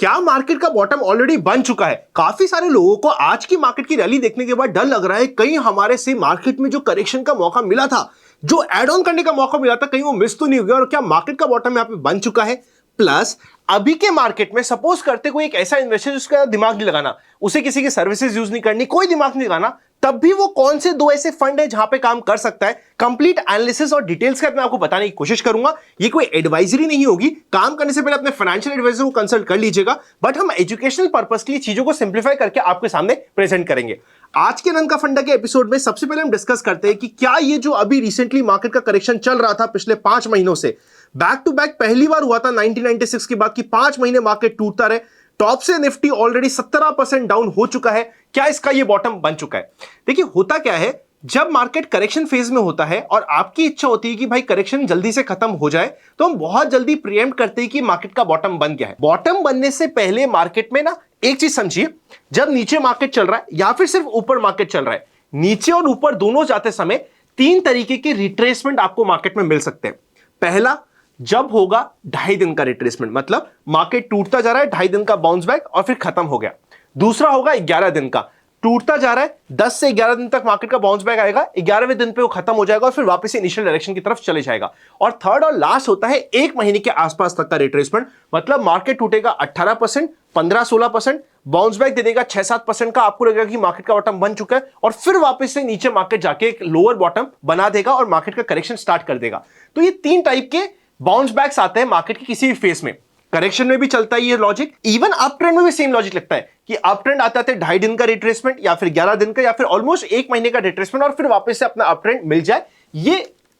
क्या मार्केट का bottom already बन चुका है? काफी सारे लोगों को आज की मार्केट की रैली देखने के बाद डर लग रहा है कहीं हमारे से मार्केट में जो करेक्शन का मौका मिला था, जो एड ऑन करने का मौका मिला था, कहीं वो मिस तो नहीं हो गया और क्या मार्केट का बॉटम यहां पे बन चुका है? प्लस अभी के मार्केट में सपोज करते कोई एक ऐसा इन्वेस्टर जिसका दिमाग नहीं लगाना, उसे किसी की सर्विसेज यूज नहीं करनी, कोई दिमाग नहीं लगाना, तब भी वो कौन से दो ऐसे फंड है जहां पे काम कर सकता है? कंप्लीट एनालिसिस और डिटेल्स के साथ मैं आपको बताने की कोशिश करूंगा। ये कोई एडवाइजरी नहीं होगी, काम करने से पहले अपने फाइनेंशियल एडवाइजर को कंसल्ट कर लीजिएगा, बट हम एजुकेशनल पर्पस के लिए चीजों को सिंप्लीफाई करके आपके सामने प्रेजेंट करेंगे। आज के रन का फंडा के एपिसोड में सबसे पहले हम डिस्कस करते हैं कि क्या ये जो अभी रिसेंटली मार्केट का करेक्शन चल रहा था पिछले 5 महीनों से, बैक टू बैक पहली बार हुआ था 1996 के बाद कि 5 महीने मार्केट टूटता रहे, टॉप से निफ्टी ऑलरेडी 17% डाउन हो चुका है, क्या इसका ये बॉटम बन चुका है? देखिए होता क्या है, जब मार्केट करेक्शन फेज में होता है और आपकी इच्छा होती है कि भाई करेक्शन जल्दी से खत्म हो जाए, तो हम बहुत जल्दी प्रीएम्प्ट करते हैं कि मार्केट का बॉटम बन गया है। बॉटम बनने से पहले मार्केट में ना एक चीज समझिए, जब नीचे मार्केट चल रहा है या फिर सिर्फ ऊपर मार्केट चल रहा है, नीचे और ऊपर दोनों जाते समय 3 तरीके के रिट्रेसमेंट आपको मार्केट में मिल सकते हैं। पहला, जब होगा 2.5 दिन का रिट्रेसमेंट, मतलब मार्केट टूटता जा रहा है, 2.5 दिन का बाउंस बैक और फिर खत्म हो गया। दूसरा होगा 11 दिन का, टूटता जा रहा है, 10 से 11 दिन तक मार्केट का बाउंस बैक आएगा, 11वें दिन पे वो खत्म हो जाएगा और फिर वापस से इनिशियल डायरेक्शन की तरफ चले जाएगा। और थर्ड और लास्ट होता है 1 महीने के आसपास तक का रिट्रेसमेंट, मतलब मार्केट टूटेगा 18%, 15-16%, बाउंस बैक दे देगा 6-7% का, आपको लगेगा कि मार्केट का बॉटम बन चुका है और फिर वापस से नीचे मार्केट जाके एक लोअर बॉटम बना देगा और मार्केट का करेक्शन स्टार्ट कर देगा। तो ये 3 टाइप के बाउंस बैक्स आते हैं मार्केट के किसी भी फेस में। करेक्शन में भी चलता है ये लॉजिक, इवन अप ट्रेंड में भी सेम लॉजिक लगता है कि अप ट्रेंड आता है 2.5 दिन का रिट्रेसमेंट या फिर 11 दिन का या फिर ऑलमोस्ट 1 महीने का रिट्रेसमेंट और फिर वापस से अपना अप ट्रेंड मिल जाए। ये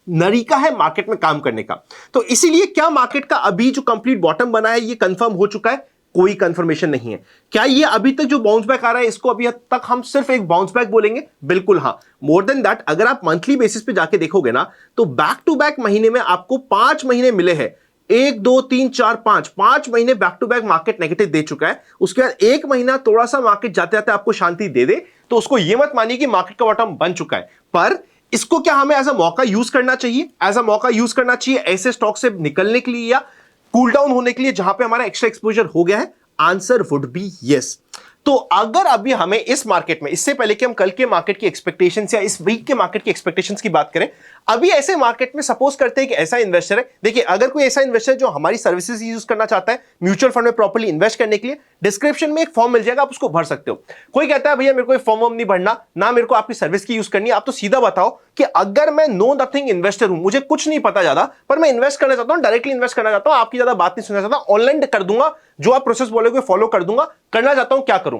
तरीका है मार्केट में काम करने का। तो इसीलिए क्या मार्केट का अभी जो कंप्लीट बॉटम बना है ये कंफर्म हो चुका है? कोई कंफर्मेशन नहीं है। क्या ये अभी तक जो बाउंस बैक आ रहा है इसको अभी तक हम सिर्फ एक बाउंस बैक बोलेंगे? बिल्कुल हाँ। मोर देन दैट, अगर आप मंथली बेसिस पे जाके देखोगे ना, तो बैक टू बैक महीने में आपको 5 महीने मिले हैं। 1 2 3 4 5 महीने back to back market negative दे चुका है। उसके बाद 1 महीना थोड़ा सा मार्केट जाते जाते आपको शांति दे दे, तो उसको यह मत मानिए कि मार्केट का बॉटम बन चुका है। पर इसको क्या हमें एज अ मौका यूज करना चाहिए? एज अ मौका यूज करना चाहिए ऐसे स्टॉक से निकलने के लिए या कूल डाउन होने के लिए जहां पे हमारा एक्स्ट्रा एक्सपोजर हो गया है? Answer would be yes. तो अगर अभी हमें इस मार्केट में, इससे पहले कि हम कल के मार्केट की एक्सपेक्टेशंस या इस वीक के मार्केट की एक्सपेक्टेशंस की बात करें, अभी ऐसे मार्केट में सपोज करते हैं कि ऐसा इन्वेस्टर है, देखिए अगर कोई ऐसा इन्वेस्टर जो हमारी सर्विसेज यूज करना चाहता है म्यूचुअल फंड में प्रॉपर्ली इन्वेस्ट करने के लिए, डिस्क्रिप्शन में एक फॉर्म मिल जाएगा, आप उसको भर सकते हो। कोई कहता है भैया मेरे को फॉर्म नहीं भरना, ना मेरे को आपकी सर्विस की यूज करनी है, आप तो सीधा बताओ कि अगर मैं नो नथिंग इन्वेस्टर हूं, मुझे कुछ नहीं पता ज्यादा, पर मैं इन्वेस्ट करना चाहता हूं, डायरेक्टली इन्वेस्ट करना चाहता हूं, आपकी ज्यादा बात नहीं सुनना चाहता, ऑनलाइन कर दूंगा, जो आप प्रोसेस बोलोगे फॉलो कर दूंगा, करना चाहता हूं, क्या करूं?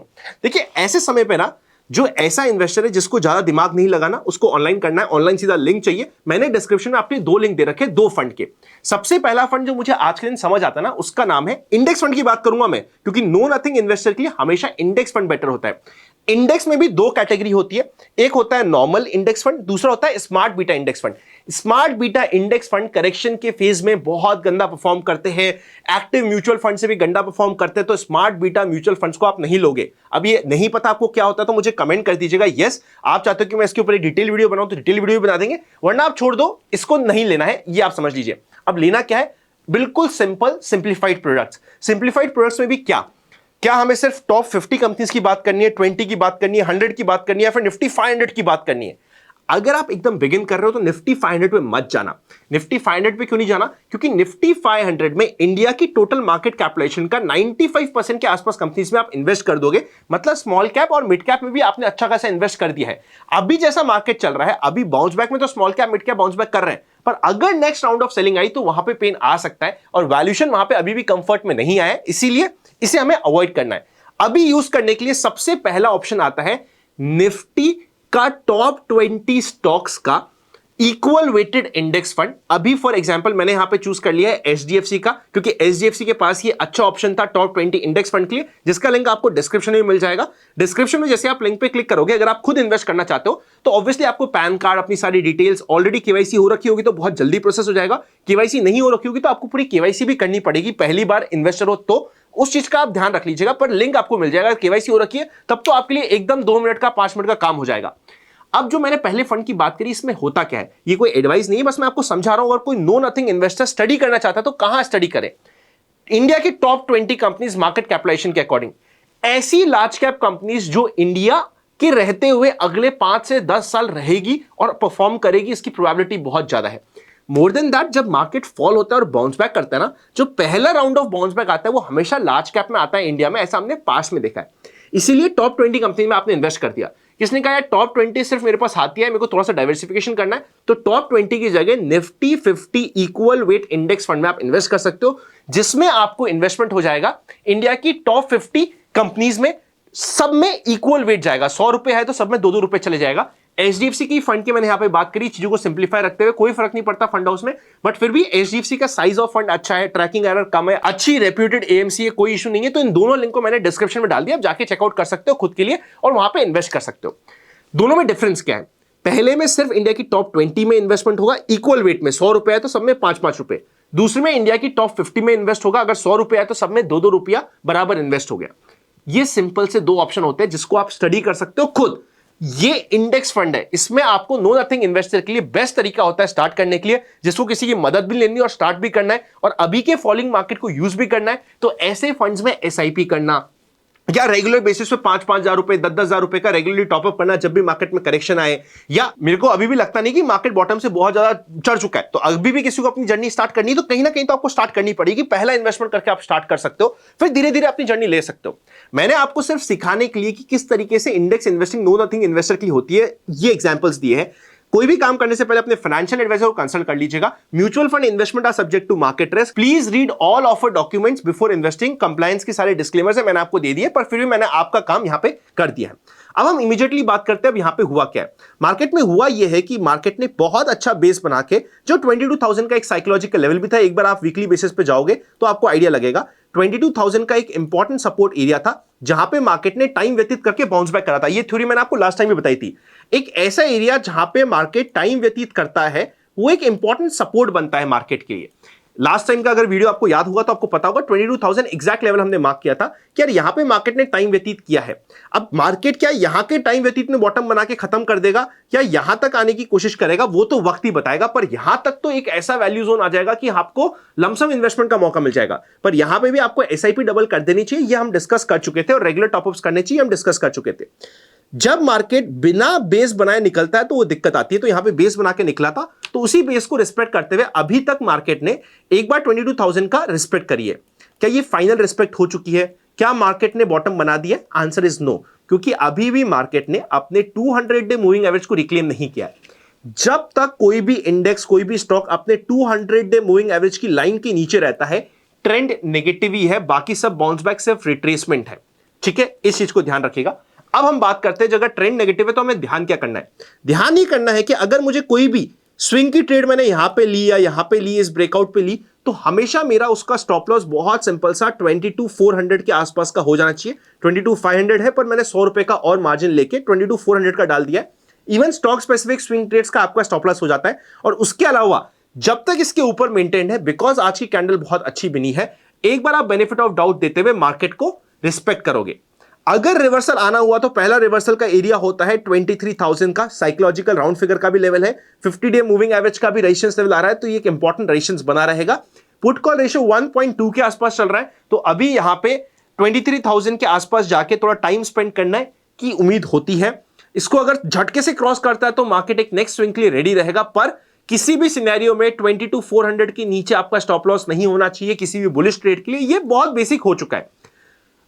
देखिए ऐसे समय पे ना, जो ऐसा इन्वेस्टर है जिसको ज्यादा दिमाग नहीं लगाना, उसको ऑनलाइन करना है, ऑनलाइन सीधा लिंक चाहिए। मैंने डिस्क्रिप्शन में आपके 2 लिंक दे रखे, 2 फंड के। सबसे पहला फंड जो मुझे आज के दिन समझ आता है ना, उसका नाम है इंडेक्स फंड की बात करूंगा मैं, क्योंकि नो नथिंग इन्वेस्टर के लिए हमेशा इंडेक्स फंड बेटर होता है। इंडेक्स में भी 2 कैटेगरी होती है, एक होता है नॉर्मल इंडेक्स फंड, दूसरा होता है smart beta index fund. Smart beta index fund correction के फेज में बहुत गंदा परफॉर्म करते हैं, एक्टिव म्यूचुअल फंड से भी गंदा परफॉर्म करते हैं, तो स्मार्ट बीटा म्यूचुअल फंड्स को आप नहीं लोगे। अब ये नहीं पता आपको क्या होता है तो मुझे कमेंट कर दीजिएगा। यस, आप चाहते हो कि मैं इसके ऊपर डिटेल वीडियो बनाऊं तो डिटेल वीडियो भी बना देंगे, वरना आप छोड़ दो, इसको नहीं लेना है, ये आप समझ लीजिए। अब लेना क्या है? बिल्कुल simple, simplified products. Simplified products में भी क्या हमें सिर्फ टॉप 50 कंपनीज की बात करनी है, 20 की बात करनी है, 100 की बात करनी है, फिर निफ्टी 500 की बात करनी है? अगर आप एकदम बिगिन कर रहे हो तो निफ्टी 500 पे मत जाना। निफ्टी 500 पे क्यों नहीं जाना? क्योंकि निफ्टी 500 में इंडिया की टोटल मार्केट कैपिटलाइजेशन का 95% के आसपास कंपनीज में आप इन्वेस्ट कर दोगे, मतलब स्मॉल कैप और मिड कैप में भी आपने अच्छा खासा इन्वेस्ट कर दिया है। अभी जैसा मार्केट चल रहा है, अभी बाउंस बैक में तो small cap mid cap bounce back कर रहे हैं, पर अगर नेक्स्ट राउंड ऑफ सेलिंग आई तो वहां पे पेन आ सकता है और वैल्यूएशन वहां पे अभी भी कंफर्ट में नहीं आया, इसीलिए इसे हमें अवॉइड करना है। अभी यूज करने के लिए सबसे पहला ऑप्शन आता है निफ्टी का टॉप 20 स्टॉक्स का इक्वल वेटेड इंडेक्स फंड। अभी फॉर एग्जांपल मैंने यहां पे चूज कर लिया है एचडीएफसी का, क्योंकि एचडीएफसी के पास ये अच्छा ऑप्शन था टॉप 20 इंडेक्स फंड के लिए, जिसका लिंक आपको डिस्क्रिप्शन में मिल जाएगा। डिस्क्रिप्शन में जैसे आप लिंक पे क्लिक करोगे, अगर आप खुद इन्वेस्ट करना चाहते हो तो ऑब्वियसली आपको पैन कार्ड, अपनी सारी डिटेल्स, ऑलरेडी केवाईसी हो रखी होगी तो बहुत जल्दी प्रोसेस हो जाएगा। केवाईसी नहीं हो रखी होगी तो आपको पूरी केवाईसी भी करनी पड़ेगी, पहली बार इन्वेस्टर हो तो उस चीज का आप ध्यान रख लीजिएगा, पर लिंक आपको मिल जाएगा। केवाईसी हो रखी है तब तो आपके लिए एकदम 2 मिनट का 5 मिनट का काम हो जाएगा। अब जो मैंने पहले फंड की बात करी, इसमें होता क्या है, ये कोई एडवाइस नहीं है, बस मैं आपको समझा रहा हूं। अगर कोई नो नथिंग इन्वेस्टर स्टडी करना चाहता है तो कहां स्टडी करे? इंडिया की टॉप 20 कंपनीज मार्केट कैपिटलाइजेशन के अकॉर्डिंग, ऐसी लार्ज कैप कंपनीज जो इंडिया के रहते हुए अगले 5 से 10 साल रहेगी और परफॉर्म करेगी, इसकी प्रोबेबिलिटी बहुत ज्यादा है। मोर देन दैट, जब मार्केट फॉल होता है और बाउंस बैक करता है ना, जो पहला राउंड ऑफ बाउंस बैक आता है वो हमेशा लार्ज कैप में आता है इंडिया में, ऐसा हमने पास में देखा है। इसीलिए टॉप 20 कंपनी में आपने इन्वेस्ट कर दिया। किसने कहा यार टॉप 20 सिर्फ मेरे पास आती है, मेरे को थोड़ा सा डाइवर्सिफिकेशन करना है, तो टॉप 20 की जगह Nifty 50 equal weight index fund में आप इन्वेस्ट कर सकते हो, जिसमें आपको इन्वेस्टमेंट हो जाएगा इंडिया की टॉप 50 कंपनीज में, सब में इक्वल वेट जाएगा। 100 रुपए है तो सब में 2-2 रुपए चले जाएगा। एचडीएफसी की फंड की मैंने यहां पे बात करी, चीजों को सिंप्लीफाई रखते हुए, कोई फर्क नहीं पड़ता फंड हाउस में, बट फिर भी एचडीएफसी का साइज ऑफ फंड अच्छा है, ट्रैकिंग एरर कम है, अच्छी रेप्यूटेड एएमसी है, कोई इशू नहीं है। तो इन दोनों लिंक को मैंने डिस्क्रिप्शन में डाल दिया, आप जाके चेकआउट कर सकते हो खुद के लिए और वहां पे इन्वेस्ट कर सकते हो। दोनों में डिफरेंस क्या है? पहले में सिर्फ इंडिया की टॉप 20 में इन्वेस्टमेंट होगा इक्वल वेट में, 100 रुपए है तो सब में 5-5 रुपए। दूसरे में इंडिया की टॉप 50 में इन्वेस्ट होगा, अगर 100 रुपए है तो सब में 2-2 रुपया बराबर इन्वेस्ट हो गया। ये सिंपल से दो ऑप्शन होते हैं जिसको आप स्टडी कर सकते हो खुद। ये इंडेक्स फंड है, इसमें आपको नो नथिंग इन्वेस्टर के लिए बेस्ट तरीका होता है स्टार्ट करने के लिए, जिसको किसी की मदद भी लेनी है और स्टार्ट भी करना है और अभी के फॉलिंग मार्केट को यूज भी करना है। तो ऐसे फंड्स में एसआईपी करना या रेगुलर बेसिस पे 5-5 हजार रुपए 10-10 हजार रुपए का रेगुलरली टॉपअप करना जब भी मार्केट में करेक्शन आए, या मेरे को अभी भी लगता नहीं कि मार्केट बॉटम से बहुत ज्यादा चढ़ चुका है तो अभी भी किसी को अपनी जर्नी स्टार्ट करनी है तो कहीं ना कहीं तो आपको स्टार्ट करनी पड़ेगी। पहला इन्वेस्टमेंट करके आप स्टार्ट कर सकते हो, फिर धीरे धीरे अपनी जर्नी ले सकते हो। मैंने आपको सिर्फ सिखाने के लिए कि किस तरीके से index investing know nothing investor की होती है ये एग्जांपल्स दिए हैं। कोई भी काम करने से पहले अपने फाइनेंशियल एडवाइजर को कंसल्ट कर लीजिएगा। Mutual fund investment are subject to market risk, please read all offer documents before investing. Compliance के सारे डिस्क्लेमर्स है मैंने आपको दे दिए, पर फिर भी मैंने आपका काम यहां पे कर दिया है। अब हम इमीडिएटली बात करते हैं अब यहां पे हुआ क्या है। मार्केट में हुआ यह है कि मार्केट ने बहुत अच्छा बेस बना के, जो 22,000 का एक साइकोलॉजिकल लेवल भी था, एक बार आप वीकली बेसिस पे जाओगे तो आपको आइडिया लगेगा 22,000 का एक इंपॉर्टेंट सपोर्ट एरिया था जहां पे मार्केट ने टाइम व्यतीत करके बाउंस बैक करा था। ये थ्योरी मैंने आपको लास्ट टाइम भी बताई थी। एक ऐसा एरिया जहां पे मार्केट टाइम व्यतीत करता है वो एक इंपॉर्टेंट सपोर्ट बनता है मार्केट के लिए। लास्ट टाइम का अगर वीडियो आपको याद होगा तो आपको पता होगा 22,000 एग्जैक्ट लेवल हमने मार्क किया था कि यार यहां पे मार्केट ने टाइम व्यतीत किया है। अब मार्केट क्या यहां के टाइम व्यतीत में बॉटम बना के खत्म कर देगा या यहां तक आने की कोशिश करेगा, वो तो वक्त ही बताएगा। पर यहां तक तो एक ऐसा वैल्यू जोन आ जाएगा कि आपको लमसम इन्वेस्टमेंट का मौका मिल जाएगा। पर यहां पे भी आपको एसआईपी डबल कर देनी चाहिए, ये हम डिस्कस कर चुके थे, और रेगुलर टॉपअप्स करने चाहिए, हम डिस्कस कर चुके थे। जब मार्केट बिना बेस बनाए निकलता है तो वो दिक्कत आती है। तो यहां पे बेस बना के निकला था, तो उसी बेस को रिस्पेक्ट करते हुए अभी तक मार्केट ने एक बार 22,000 का रिस्पेक्ट करी है। क्या ये फाइनल रिस्पेक्ट हो चुकी है? क्या मार्केट ने बॉटम बना दिया? आंसर इज नो, क्योंकि अभी भी मार्केट ने अपने 200 डे मूविंग एवरेज को रिक्लेम नहीं किया है। जब तक कोई भी इंडेक्स, कोई भी स्टॉक अपने 200 डे मूविंग एवरेज की लाइन के नीचे रहता है, ट्रेंड नेगेटिव ही है, बाकी सब बाउंस बैक सिर्फ रिट्रेसमेंट है। ठीक है, इस चीज को ध्यान रखिएगा। अब हम बात करते हैं अगर ट्रेंड नेगेटिव है तो हमें ध्यान क्या करना है। ध्यान ही करना है कि अगर मुझे कोई भी स्विंग की ट्रेड मैंने यहां पे ली या यहां पे ली, इस ब्रेकआउट पे ली, तो हमेशा मेरा उसका स्टॉप लॉस बहुत सिंपल सा 22,400 के आसपास का हो जाना चाहिए। 22,500 है पर मैंने 100 रुपए का और मार्जिन लेके 22,400 का डाल दिया है। Even stock specific swing trades का आपका स्टॉप लॉस हो जाता है। और उसके अलावा जब तक इसके ऊपर मेंटेन है, बिकॉज आज की कैंडल बहुत अच्छी बनी है, एक बार आप बेनिफिट ऑफ डाउट देते हुए मार्केट को रिस्पेक्ट करोगे। अगर रिवर्सल आना हुआ तो पहला रिवर्सल का एरिया होता है 23,000 का, साइकोलॉजिकल राउंड फिगर का भी लेवल है, 50 डे मूविंग एवरेज का भी रेजिस्टेंस लेवल आ रहा है, तो ये एक इंपॉर्टेंट रेजिस्टेंस बना रहेगा। पुट कॉल रेशियो 1.2 के आसपास चल रहा है, तो अभी यहां पे 23,000 के आसपास जाके थोड़ा टाइम स्पेंड करना है की उम्मीद होती है। इसको अगर झटके से क्रॉस करता है तो मार्केट एक नेक्स्ट स्विंग के लिए रेडी रहेगा, पर किसी भी सिनेरियो में 22,400 के नीचे आपका स्टॉप लॉस नहीं होना चाहिए किसी भी बुलिश ट्रेड के लिए। ये बहुत बेसिक हो चुका है।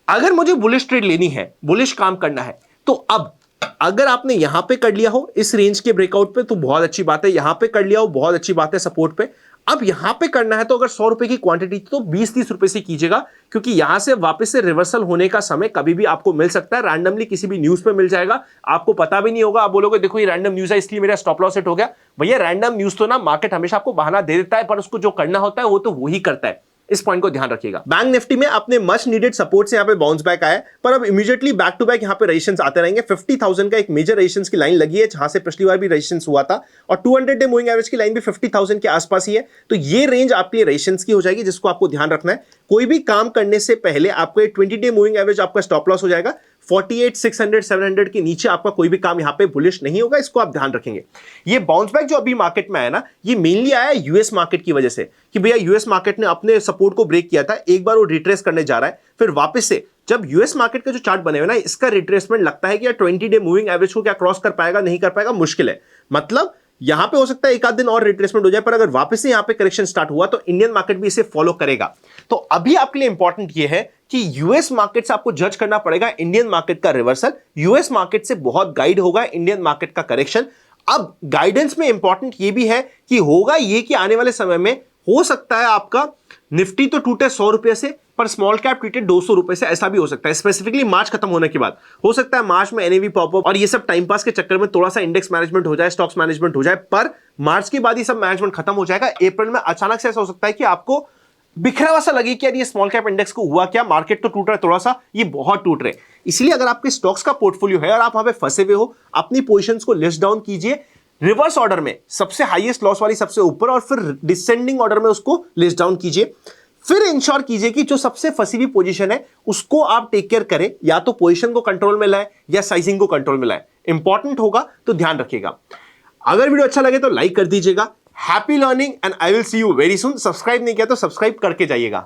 अगर मुझे बुलिश ट्रेड लेनी है, बुलिश काम करना है, तो अब अगर आपने यहां पे कर लिया हो इस रेंज के ब्रेकआउट पे तो बहुत अच्छी बात है, यहां पे कर लिया हो बहुत अच्छी बात है सपोर्ट पे। अब यहां पे करना है तो अगर 100 रुपए की क्वांटिटी तो 20-30 रुपए से कीजिएगा, क्योंकि यहां से वापस से रिवर्सल होने का समय कभी भी आपको मिल सकता है। रैंडमली किसी भी न्यूज पे मिल जाएगा, आपको पता भी नहीं होगा। आप बोलोगे देखो ये रैंडम न्यूज है इसलिए मेरा स्टॉप लॉस हिट हो गया। भैया रैंडम न्यूज तो ना मार्केट हमेशा आपको बहाना दे देता है, पर उसको जो करना होता है वो तो वही करता है। इस पॉइंट को ध्यान रखिएगा। बैंक निफ्टी में अपने मच नीडेड सपोर्ट से यहां पे बाउंस बैक आया, पर अब इमीडिएटली बैक टू बैक यहां पे रेजिस्टेंस आते रहेंगे। 50,000 का एक मेजर रेजिस्टेंस की लाइन लगी है जहां से पिछली बार भी रेजिस्टेंस हुआ था, और 200 डे मूविंग एवरेज की लाइन भी 50,000 के आसपास ही है। तो ये रेंज आपके लिए रेजिस्टेंस की हो जाएगी, जिसको आपको ध्यान रखना है। कोई भी काम करने से पहले आपको 20 डे मूविंग एवरेज आपका स्टॉप लॉस हो जाएगा, 48,600 700 के नीचे आपका कोई भी काम यहां पे बुलिश नहीं होगा, इसको आप ध्यान रखेंगे। ये बाउंस बैक जो अभी मार्केट में आया ना, ये मेनली आया यूएस मार्केट की वजह से कि भैया यूएस मार्केट ने अपने सपोर्ट को ब्रेक किया था, एक बार वो रिट्रेस करने जा रहा है, फिर वापस से जब यूएस मार्केट का जो चार्ट बने हुए ना, इसका रिट्रेसमेंट लगता है कि यार 20 डे मूविंग एवरेज को क्या क्रॉस कर पाएगा, नहीं कर पाएगा, मुश्किल है। मतलब यहां पे हो सकता है एक आध दिन और रिट्रेसमेंट हो जाए, पर अगर वापस से यहां पे करेक्शन स्टार्ट हुआ तो इंडियन मार्केट भी इसे फॉलो करेगा। तो अभी आपके लिए इंपॉर्टेंट ये है कि यूएस मार्केट से आपको जज करना पड़ेगा इंडियन मार्केट का रिवर्सल, यूएस मार्केट से बहुत गाइड होगा इंडियन मार्केट का करेक्शन। अब गाइडेंस में इंपॉर्टेंट ये भी है कि होगा ये कि आने वाले समय में हो सकता है आपका निफ्टी तो टूटे 100 रुपए से, पर स्मॉल कैप टूटे 200 रुपए से, ऐसा भी हो सकता है। स्पेसिफिकली मार्च खत्म होने के बाद हो सकता है मार्च में एनएवी पॉपअप और ये सब टाइम पास के चक्कर में थोड़ा सा इंडेक्स मैनेजमेंट हो जाए, स्टॉक्स मैनेजमेंट हो जाए, पर मार्च के बाद ये सब मैनेजमेंट खत्म हो जाएगा। अप्रैल में अचानक से ऐसा हो सकता है कि आपको बिखरा हुआ सा लगे कि यार ये स्मॉल कैप इंडेक्स को हुआ क्या, मार्केट तो टूट रहा है थोड़ा सा, ये बहुत टूट रहे। इसलिए अगर आपके स्टॉक्स का पोर्टफोलियो है और आप वहां पे फंसे हुए हो, अपनी पोजीशंस को लिस्ट डाउन कीजिए रिवर्स ऑर्डर में, सबसे हाईएस्ट लॉस वाली सबसे ऊपर, और फिर डिसेंडिंग ऑर्डर में उसको लिस्ट डाउन कीजिए। फिर इंश्योर कीजिए कि जो सबसे फंसी हुई पोजीशन है उसको आप टेक केयर करें, या तो पोजीशन को कंट्रोल में लाए या साइजिंग को कंट्रोल में लाए, इंपॉर्टेंट होगा तो ध्यान रखिएगा। अगर वीडियो अच्छा लगे तो लाइक कर दीजिएगा। Happy learning and I will see you very soon. Subscribe नहीं किया तो सब्सक्राइब करके जाइएगा।